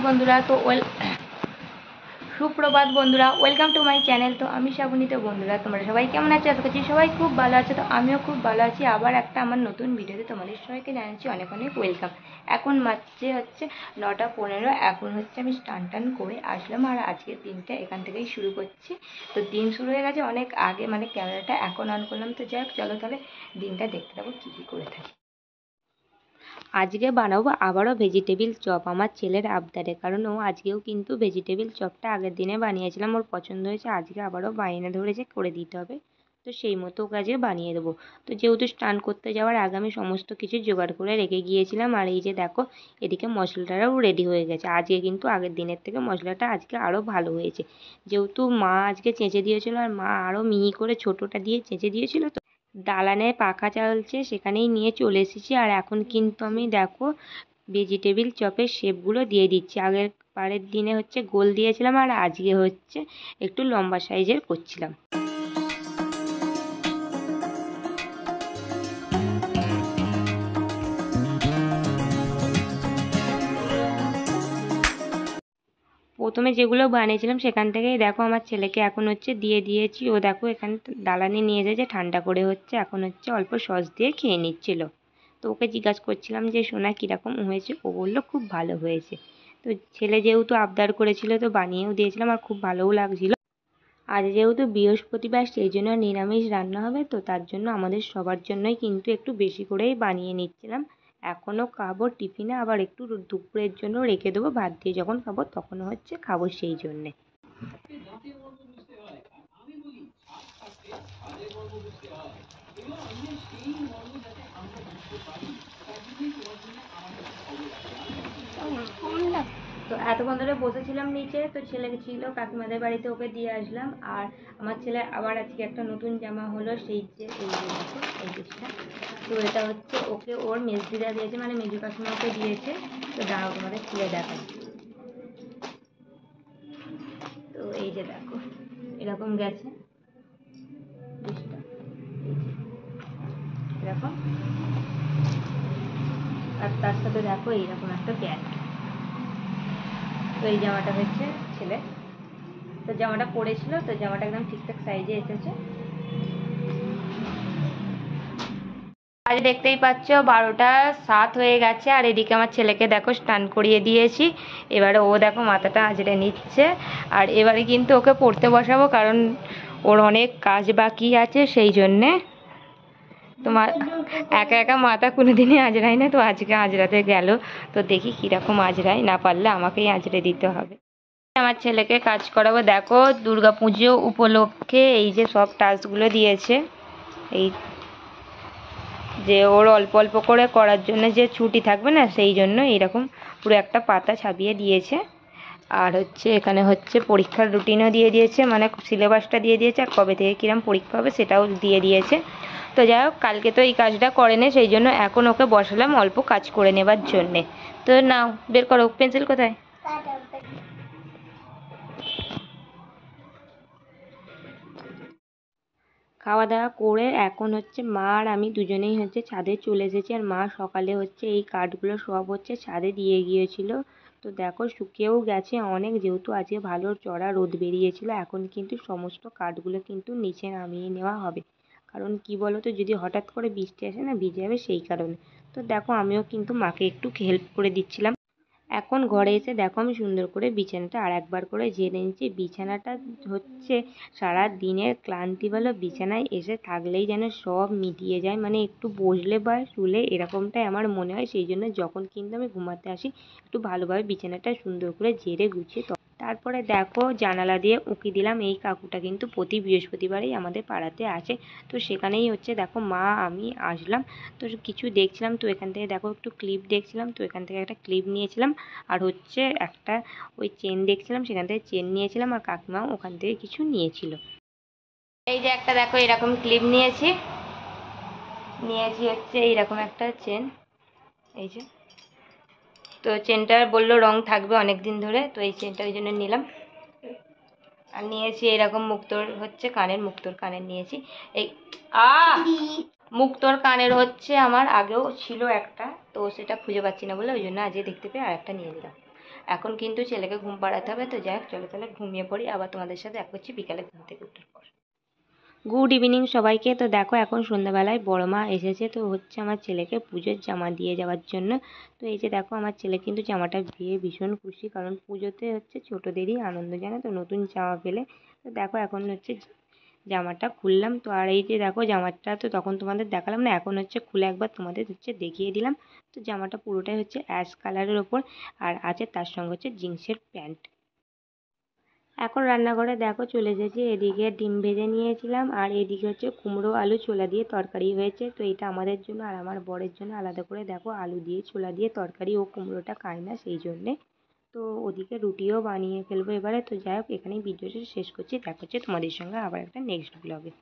বন্ধুরা তো সুপ্রভাত বন্ধুরা, ওয়েলকাম টু মাই চ্যানেল। তো আমি শ্রাবণী। তো বন্ধুরা তোমরা সবাই কেমন আছো? আশা করছি সবাই খুব ভালো আছে। তো আমিও খুব ভালো আছি। আবার একটা আমার নতুন ভিডিওতে তোমাদের সবাইকে জানাচ্ছি অনেক অনেক ওয়েলকাম। এখন মাত্র হচ্ছে 9:15। এখন হচ্ছে আমি স্নান করে আসলাম আর আজকের দিনটা এখান থেকেই শুরু করছি। তো দিন শুরু হয়ে গেছে অনেক আগে, মানে ক্যামেরাটা এখন অন করলাম। তো যাই হোক, চলো তাহলে দিনটা দেখতে থাকো কী কী করে থাকি। আজকে বানাবো আবারও ভেজিটেবিল চপ, আমার ছেলের আবদারে। কারণ ও আজকেও কিন্তু ভেজিটেবিল চপটা আগের দিনে বানিয়েছিলাম, ওর পছন্দ হয়েছে। আজকে আবারও বায়না ধরেছে করে দিতে হবে, তো সেই মতো ওকে আজকে বানিয়ে দেবো। তো যেহেতু স্নান করতে যাওয়ার আগে আমি সমস্ত কিছু জোগাড় করে রেখে গিয়েছিলাম। আর এই যে দেখো, এদিকে মশলাটাও রেডি হয়ে গেছে। আজকে কিন্তু আগের দিনের থেকে মশলাটা আজকে আরও ভালো হয়েছে, যেহেতু মা আজকে চেঁচে দিয়েছিলো আর মা আরও মিহি করে ছোটোটা দিয়ে চেঁচে দিয়েছিলো। তো দালানে পাখা চলছে, সেখানেই নিয়ে চলে এসেছি। আর এখন কিন্তু আমি দেখো ভেজিটেবিল চপের শেপগুলো দিয়ে দিচ্ছি। আগের বারের দিনে হচ্ছে গোল দিয়েছিলাম, আর আজকে হচ্ছে একটু লম্বা সাইজের করছিলাম। প্রথমে যেগুলো বানিয়েছিলাম সেখান থেকেই দেখো আমার ছেলেকে এখন হচ্ছে দিয়ে দিয়েছি। ও দেখো এখানে দালানে নিয়ে এসেছে, ঠান্ডা করে হচ্ছে এখন হচ্ছে অল্প সস দিয়ে খেয়ে নিচ্ছিল। তো ওকে জিজ্ঞাসা করছিলাম যে সোনা কীরকম হয়েছে, ও বললো খুব ভালো হয়েছে। তো ছেলে যেহেতু আবদার করেছিল তো বানিয়েও দিয়েছিলাম, আর খুব ভালোও লাগছিল। আজ যেহেতু বৃহস্পতিবার, সেই জন্য নিরামিষ রান্না হবে, তো তার জন্য আমাদের সবার জন্যই কিন্তু একটু বেশি করেই বানিয়ে নিচ্ছিলাম। এখনও খাবো টিফিনে, আবার একটু দুপুরের জন্য রেখে দেবো, ভাত দিয়ে যখন খাবো তখন হচ্ছে খাবো সেই জন্যে। তো এতক্ষণ ধরে বসেছিলাম নিচে, তো ছেলে ছিল কাকিমাদের বাড়িতে, ওকে দিয়ে আসলাম। আর আমার ছেলে আবার আজকে একটা নতুন জামা হলো, সেই যে এই দেখো এই জিনিসটা। তো এটা হচ্ছে ওকে ওর মেজদিদা দিয়েছে, মানে মেজু কাকিমা ওকে দিয়েছে। তো দাঁড়াও তোমাদের খুলে দেখাই। তো এই যে দেখো এরকম গেছে জিনিসটা, এরকম। আর তার সাথে দেখো এইরকম একটা প্যান্ট। তো এই জামাটা হচ্ছে ছেলে, তো জামাটা পরেছিল, তো জামাটা একদম ঠিকঠাক সাইজে এসেছে। আজ দেখতেই পাচ্ছ 12:07 হয়ে গেছে। আর এদিকে আমার ছেলেকে দেখো স্নান করিয়ে দিয়েছি। এবারে ও দেখো মাথাটা আঁচড়ে নিচ্ছে। আর এবারে কিন্তু ওকে পড়তে বসাবো, কারণ ওর অনেক কাজ বাকি আছে, সেই জন্যে। তোমার একা একা মাথা কোনোদিনই আঁচড়াই না, তো আজকে আঁচড়াতে গেল। তো দেখি কীরকম আঁচড়াই, না পারলে আমাকেই আঁচড়ে দিতে হবে। আমার ছেলেকে কাজ করাবো। দেখো দুর্গাপুজো উপলক্ষে এই যে সব টাস্কগুলো দিয়েছে, এই যে ওর অল্প অল্প করে করার জন্য যে ছুটি থাকবে না, সেই জন্য এরকম পুরো একটা পাতা ছাপিয়ে দিয়েছে। আর হচ্ছে এখানে হচ্ছে পরীক্ষার রুটিনও দিয়ে দিয়েছে, মানে সিলেবাসটা দিয়ে দিয়েছে, আর কবে থেকে কিরম পরীক্ষা হবে সেটাও দিয়ে দিয়েছে। তো যাই হোক, কালকে তো এই কাজটা করেনি, সেই জন্য এখন ওকে বসালাম অল্প কাজ করে নেবার জন্যে। তো নাও বের করো, পেন্সিল কোথায়? খাওয়া দাওয়া করে এখন হচ্ছে মা আর আমি দুজনেই হচ্ছে ছাদে চলে এসেছি। আর মা সকালে হচ্ছে এই কাঠগুলো সব হচ্ছে ছাদে দিয়ে গিয়েছিল। তো দেখো শুকিয়েও গেছে অনেক, যেহেতু আজকে ভালো চড়া রোদ বেরিয়েছিল। এখন কিন্তু সমস্ত কাঠগুলো কিন্তু নিচে নামিয়ে নেওয়া হবে, কারণ কি বলো তো, যদি হঠাৎ করে বৃষ্টি আসে না, ভিজে যাবে, সেই কারণে। তো দেখো আমিও কিন্তু মাকে একটু হেল্প করে দিচ্ছিলাম। এখন ঘরে এসে দেখো আমি সুন্দর করে বিছানাটা আর একবার করে ঝেড়ে নিচ্ছি। বিছানাটা হচ্ছে সারা দিনের ক্লান্তি বলো, বিছানায় এসে থাকলেই যেন সব মিটিয়ে যায়, মানে একটু বসলে বা শুলে এরকমটাই আমার মনে হয়। সেই জন্য যখন কিন্তু আমি ঘুমাতে আসি, একটু ভালোভাবে বিছানাটা সুন্দর করে ঝেড়ে গুছিয়ে তারপরে দেখো জানালা দিয়ে উঁকি দিলাম। এই কাকুটা কিন্তু প্রতি বৃহস্পতিবারেই আমাদের পাড়াতে আসে। তো সেখানেই হচ্ছে দেখো মা আমি আসলাম, তো কিছু দেখছিলাম। তো এখান থেকে দেখো একটু ক্লিপ দেখছিলাম, তো এখান থেকে একটা ক্লিপ নিয়েছিলাম। আর হচ্ছে একটা ওই চেন দেখছিলাম, সেখান থেকে চেন নিয়েছিলাম। আর কাকিমাও ওখান থেকে কিছু নিয়েছিল। এই যে একটা দেখো এরকম ক্লিপ নিয়েছি হচ্ছে এইরকম একটা চেন, এই যে। তো চেনটার বললো রং থাকবে অনেক দিন ধরে, তো এই চেনটা ওই জন্য নিলাম। আর নিয়েছি এরকম মুক্তোর হচ্ছে কানের, মুক্তোর কানের নিয়েছি। এই মুক্তোর কানের হচ্ছে আমার আগেও ছিল একটা, তো সেটা খুঁজে পাচ্ছি না বলে ওই জন্য আজকে দেখতে পেয়ে আর একটা নিয়ে নিলাম। এখন কিন্তু ছেলেকে ঘুম পাড়াতে হবে, তো যাই হোক চলো তাহলে ঘুমিয়ে পড়ি, আবার তোমাদের সাথে দেখা করছি বিকালে ঘুম থেকে ওঠার পর। গুড ইভিনিং সবাইকে। তো দেখো এখন সন্ধ্যাবেলায় বড় মা এসেছে, তো হচ্ছে আমার ছেলেকে পুজোর জামা দিয়ে যাওয়ার জন্য। তো এই যে দেখো আমার ছেলে কিন্তু জামাটা দিয়ে ভীষণ খুশি, কারণ পুজোতে হচ্ছে ছোটোদেরই আনন্দ, জানো তো, নতুন জামা পেলে। তো দেখো এখন হচ্ছে জামাটা খুললাম। তো আর এই যে দেখো জামাটা তো তখন তোমাদের দেখালাম না, এখন হচ্ছে খুলে একবার তোমাদের হচ্ছে দেখিয়ে দিলাম। তো জামাটা পুরোটাই হচ্ছে অ্যাশ কালারের ওপর, আর আছে তার সঙ্গে হচ্ছে জিন্সের প্যান্ট। এখন রান্নাঘরে দেখো চলে এসেছি, এদিকে ডিম ভেজে নিয়েছিলাম আর এদিকে হচ্ছে কুমড়ো আলু ছোলা দিয়ে তরকারি হয়েছে। তো এটা আমাদের জন্য আর আমার বরের জন্য আলাদা করে দেখো আলু দিয়ে ছোলা দিয়ে তরকারি, ও কুমড়োটা খায় না সেই জন্যে। তো ওদিকে রুটিও বানিয়ে ফেলবো এবারে। তো যাই হোক এখানেই ভিডিওটা শেষ করছি, দেখা হচ্ছে তোমাদের সঙ্গে আবার একটা নেক্সট ব্লগে।